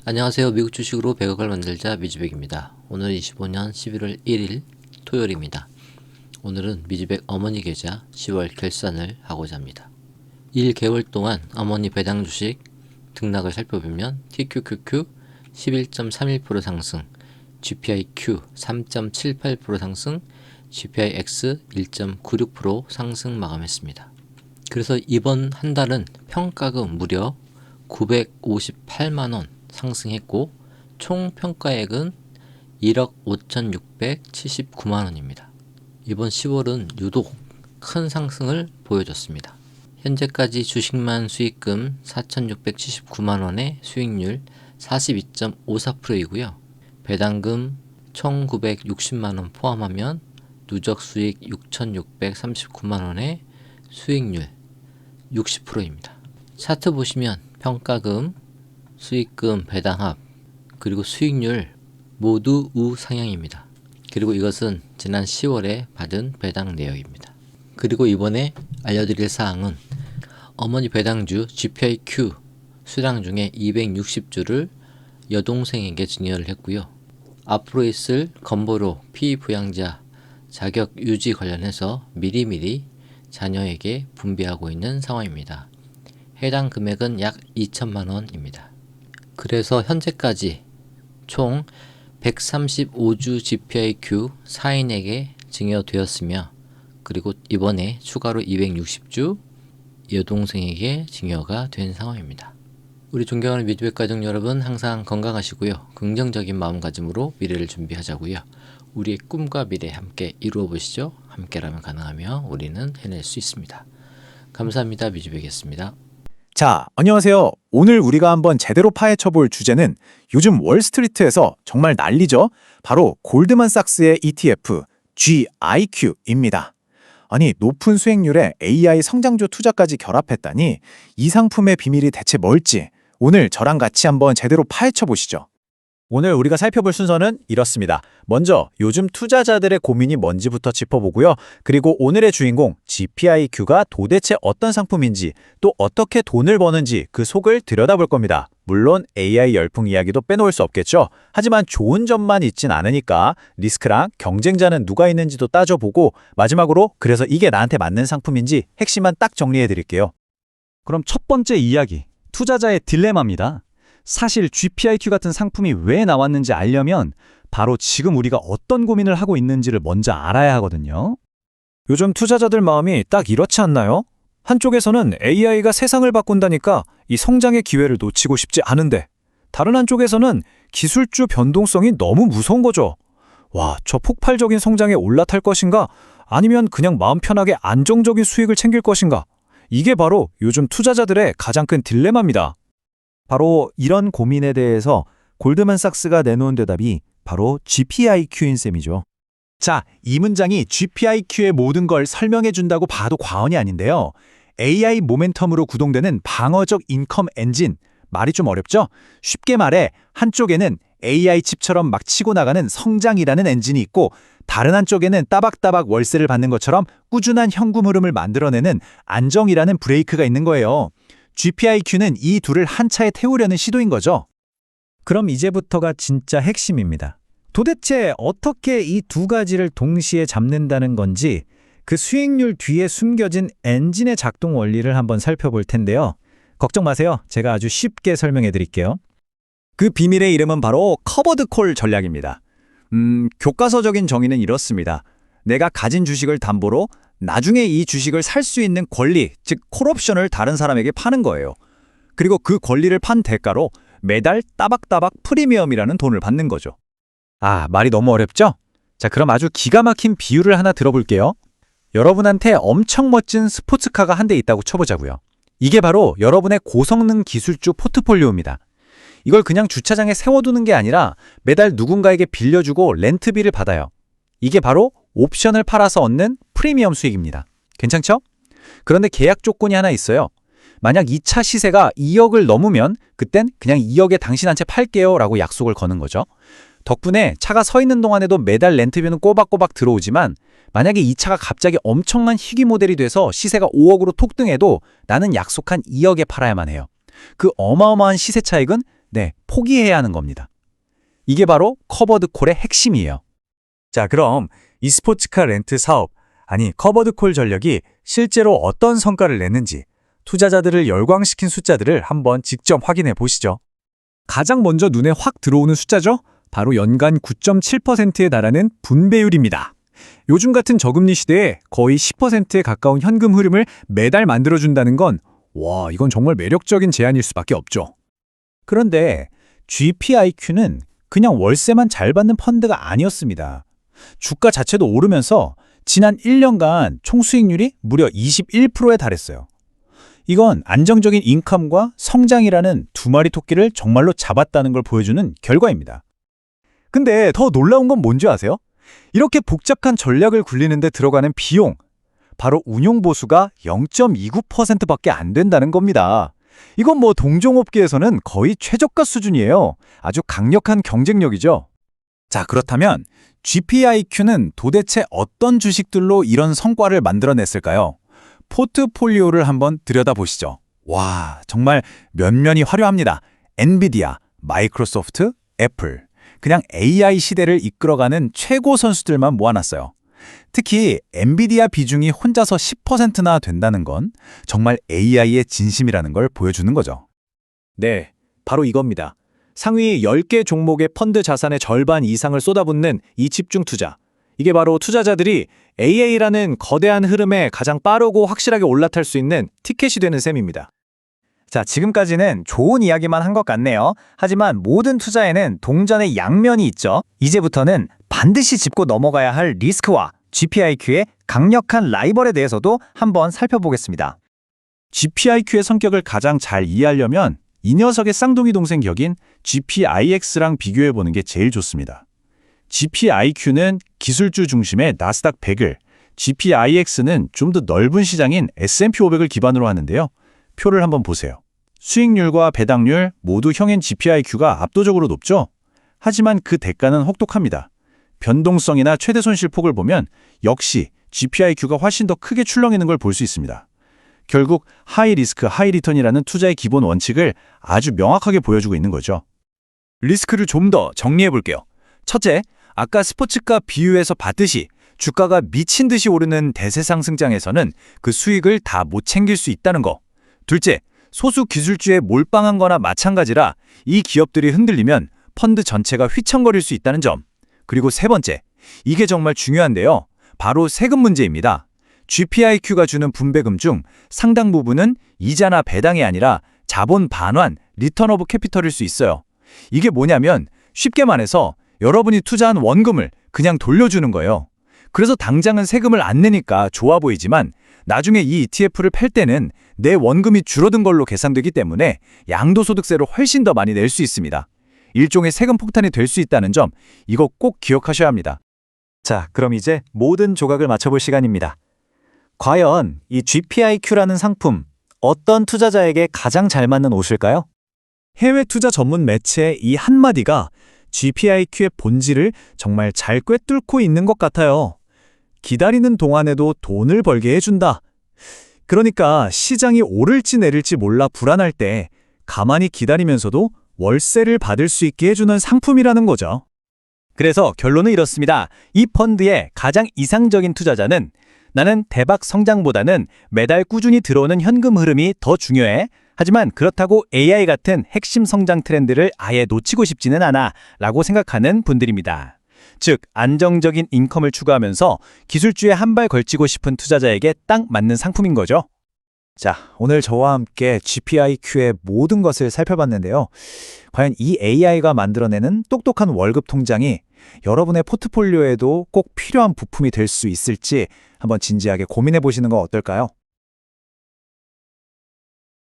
안녕하세요. 미국 주식으로 100억을 만들자 미주백입니다. 오늘 25년 11월 1일 토요일입니다. 오늘은 미주백 어머니 계좌 10월 결산을 하고자 합니다. 1개월 동안 어머니 배당 주식 등락을 살펴보면 TQQQ 11.31% 상승, GPIQ 3.78% 상승, GPIX 1.96% 상승 마감했습니다. 그래서 이번 한 달은 평가금 무려 958만원 상승했고 총 평가액은 1억 5,679만원입니다. 이번 10월은 유독 큰 상승을 보여줬습니다. 현재까지 주식만 수익금 4,679만원의 수익률 42.54%이고요. 배당금 1,960만원 포함하면 누적 수익 6,639만원의 수익률 60%입니다. 차트 보시면 평가금, 수익금, 배당합, 그리고 수익률 모두 우상향입니다. 그리고 이것은 지난 10월에 받은 배당 내역입니다. 그리고 이번에 알려드릴 사항은 어머니 배당주 GPIQ 수량 중에 260주를 여동생에게 증여를 했고요. 앞으로 있을 건보료 피부양자 자격 유지 관련해서 미리미리 자녀에게 분배하고 있는 상황입니다. 해당 금액은 약 2천만원입니다. 그래서 현재까지 총 135주 GPIQ 4인에게 증여되었으며 그리고 이번에 추가로 260주 여동생에게 증여가 된 상황입니다. 우리 존경하는 미주백 가족 여러분, 항상 건강하시고요. 긍정적인 마음가짐으로 미래를 준비하자고요. 우리의 꿈과 미래 함께 이루어 보시죠. 함께라면 가능하며 우리는 해낼 수 있습니다. 감사합니다. 미주백이었습니다. 자, 안녕하세요. 오늘 우리가 한번 제대로 파헤쳐볼 주제는 요즘 월스트리트에서 정말 난리죠? 바로 골드만삭스의 ETF GIQ입니다. 아니, 높은 수익률에 AI 성장주 투자까지 결합했다니 이 상품의 비밀이 대체 뭘지 오늘 저랑 같이 한번 제대로 파헤쳐보시죠. 오늘 우리가 살펴볼 순서는 이렇습니다. 먼저 요즘 투자자들의 고민이 뭔지부터 짚어보고요. 그리고 오늘의 주인공 GPIQ가 도대체 어떤 상품인지 또 어떻게 돈을 버는지 그 속을 들여다볼 겁니다. 물론 AI 열풍 이야기도 빼놓을 수 없겠죠. 하지만 좋은 점만 있진 않으니까 리스크랑 경쟁자는 누가 있는지도 따져보고 마지막으로 그래서 이게 나한테 맞는 상품인지 핵심만 딱 정리해드릴게요. 그럼 첫 번째 이야기, 투자자의 딜레마입니다. 사실 GPIQ 같은 상품이 왜 나왔는지 알려면 바로 지금 우리가 어떤 고민을 하고 있는지를 먼저 알아야 하거든요. 요즘 투자자들 마음이 딱 이렇지 않나요? 한쪽에서는 AI가 세상을 바꾼다니까 이 성장의 기회를 놓치고 싶지 않은데 다른 한쪽에서는 기술주 변동성이 너무 무서운 거죠. 와, 저 폭발적인 성장에 올라탈 것인가? 아니면 그냥 마음 편하게 안정적인 수익을 챙길 것인가? 이게 바로 요즘 투자자들의 가장 큰 딜레마입니다. 바로 이런 고민에 대해서 골드만삭스가 내놓은 대답이 바로 GPIQ인 셈이죠. 자, 이 문장이 GPIQ의 모든 걸 설명해 준다고 봐도 과언이 아닌데요. AI 모멘텀으로 구동되는 방어적 인컴 엔진, 말이 좀 어렵죠? 쉽게 말해 한쪽에는 AI 칩처럼 막 치고 나가는 성장이라는 엔진이 있고 다른 한쪽에는 따박따박 월세를 받는 것처럼 꾸준한 현금 흐름을 만들어내는 안정이라는 브레이크가 있는 거예요. GPIQ는 이 둘을 한 차에 태우려는 시도인 거죠. 그럼 이제부터가 진짜 핵심입니다. 도대체 어떻게 이 두 가지를 동시에 잡는다는 건지 그 수익률 뒤에 숨겨진 엔진의 작동 원리를 한번 살펴볼 텐데요. 걱정 마세요. 제가 아주 쉽게 설명해 드릴게요. 그 비밀의 이름은 바로 커버드 콜 전략입니다. 교과서적인 정의는 이렇습니다. 내가 가진 주식을 담보로 나중에 이 주식을 살 수 있는 권리, 즉 콜옵션을 다른 사람에게 파는 거예요. 그리고 그 권리를 판 대가로 매달 따박따박 프리미엄이라는 돈을 받는 거죠. 아, 말이 너무 어렵죠? 자, 그럼 아주 기가 막힌 비유를 하나 들어볼게요. 여러분한테 엄청 멋진 스포츠카가 한 대 있다고 쳐보자고요. 이게 바로 여러분의 고성능 기술주 포트폴리오입니다. 이걸 그냥 주차장에 세워두는 게 아니라 매달 누군가에게 빌려주고 렌트비를 받아요. 이게 바로 옵션을 팔아서 얻는 프리미엄 수익입니다. 괜찮죠? 그런데 계약 조건이 하나 있어요. 만약 이 차 시세가 2억을 넘으면 그땐 그냥 2억에 당신 한 채 팔게요 라고 약속을 거는 거죠. 덕분에 차가 서 있는 동안에도 매달 렌트비는 꼬박꼬박 들어오지만 만약에 이 차가 갑자기 엄청난 희귀 모델이 돼서 시세가 5억으로 톡 등해도 나는 약속한 2억에 팔아야만 해요. 그 어마어마한 시세 차익은 네, 포기해야 하는 겁니다. 이게 바로 커버드 콜의 핵심이에요. 자, 그럼 이 스포츠카 렌트 사업, 아니 커버드 콜 전략이 실제로 어떤 성과를 냈는지 투자자들을 열광시킨 숫자들을 한번 직접 확인해 보시죠. 가장 먼저 눈에 확 들어오는 숫자죠? 바로 연간 9.7%에 달하는 분배율입니다. 요즘 같은 저금리 시대에 거의 10%에 가까운 현금 흐름을 매달 만들어준다는 건 와, 이건 정말 매력적인 제안일 수밖에 없죠. 그런데 GPIQ는 그냥 월세만 잘 받는 펀드가 아니었습니다. 주가 자체도 오르면서 지난 1년간 총 수익률이 무려 21%에 달했어요. 이건 안정적인 인컴과 성장이라는 두 마리 토끼를 정말로 잡았다는 걸 보여주는 결과입니다. 근데 더 놀라운 건 뭔지 아세요? 이렇게 복잡한 전략을 굴리는데 들어가는 비용, 바로 운용보수가 0.29%밖에 안 된다는 겁니다. 이건 뭐 동종업계에서는 거의 최저가 수준이에요. 아주 강력한 경쟁력이죠. 자, 그렇다면 GPIQ는 도대체 어떤 주식들로 이런 성과를 만들어냈을까요? 포트폴리오를 한번 들여다보시죠. 와, 정말 면면이 화려합니다. 엔비디아, 마이크로소프트, 애플. 그냥 AI 시대를 이끌어가는 최고 선수들만 모아놨어요. 특히 엔비디아 비중이 혼자서 10%나 된다는 건 정말 AI의 진심이라는 걸 보여주는 거죠. 네, 바로 이겁니다. 상위 10개 종목의 펀드 자산의 절반 이상을 쏟아붓는 이 집중 투자. 이게 바로 투자자들이 AI라는 거대한 흐름에 가장 빠르고 확실하게 올라탈 수 있는 티켓이 되는 셈입니다. 자, 지금까지는 좋은 이야기만 한 것 같네요. 하지만 모든 투자에는 동전의 양면이 있죠. 이제부터는 반드시 짚고 넘어가야 할 리스크와 GPIQ의 강력한 라이벌에 대해서도 한번 살펴보겠습니다. GPIQ의 성격을 가장 잘 이해하려면 이 녀석의 쌍둥이 동생 격인 GPIX랑 비교해보는 게 제일 좋습니다. GPIQ는 기술주 중심의 나스닥 100을, GPIX는 좀 더 넓은 시장인 S&P 500을 기반으로 하는데요. 표를 한번 보세요. 수익률과 배당률 모두 형인 GPIQ가 압도적으로 높죠? 하지만 그 대가는 혹독합니다. 변동성이나 최대 손실폭을 보면 역시 GPIQ가 훨씬 더 크게 출렁이는 걸 볼 수 있습니다. 결국 하이 리스크, 하이 리턴이라는 투자의 기본 원칙을 아주 명확하게 보여주고 있는 거죠. 리스크를 좀 더 정리해 볼게요. 첫째, 아까 스포츠카 비유에서 봤듯이 주가가 미친 듯이 오르는 대세 상승장에서는 그 수익을 다 못 챙길 수 있다는 거. 둘째, 소수 기술주에 몰빵한 거나 마찬가지라 이 기업들이 흔들리면 펀드 전체가 휘청거릴 수 있다는 점. 그리고 세 번째, 이게 정말 중요한데요. 바로 세금 문제입니다. GPIQ가 주는 분배금 중 상당 부분은 이자나 배당이 아니라 자본 반환, 리턴 오브 캐피털일 수 있어요. 이게 뭐냐면 쉽게 말해서 여러분이 투자한 원금을 그냥 돌려주는 거예요. 그래서 당장은 세금을 안 내니까 좋아 보이지만 나중에 이 ETF를 팔 때는 내 원금이 줄어든 걸로 계산되기 때문에 양도소득세를 훨씬 더 많이 낼 수 있습니다. 일종의 세금 폭탄이 될 수 있다는 점, 이거 꼭 기억하셔야 합니다. 자, 그럼 이제 모든 조각을 맞춰볼 시간입니다. 과연 이 GPIQ라는 상품, 어떤 투자자에게 가장 잘 맞는 옷일까요? 해외 투자 전문 매체의 이 한마디가 GPIQ의 본질을 정말 잘 꿰뚫고 있는 것 같아요. 기다리는 동안에도 돈을 벌게 해준다. 그러니까 시장이 오를지 내릴지 몰라 불안할 때 가만히 기다리면서도 월세를 받을 수 있게 해주는 상품이라는 거죠. 그래서 결론은 이렇습니다. 이 펀드의 가장 이상적인 투자자는 나는 대박 성장보다는 매달 꾸준히 들어오는 현금 흐름이 더 중요해. 하지만 그렇다고 AI 같은 핵심 성장 트렌드를 아예 놓치고 싶지는 않아 라고 생각하는 분들입니다. 즉, 안정적인 인컴을 추구하면서 기술주에 한 발 걸치고 싶은 투자자에게 딱 맞는 상품인 거죠. 자, 오늘 저와 함께 GPIQ의 모든 것을 살펴봤는데요. 과연 이 AI가 만들어내는 똑똑한 월급 통장이 여러분의 포트폴리오에도 꼭 필요한 부품이 될 수 있을지 한번 진지하게 고민해 보시는 건 어떨까요?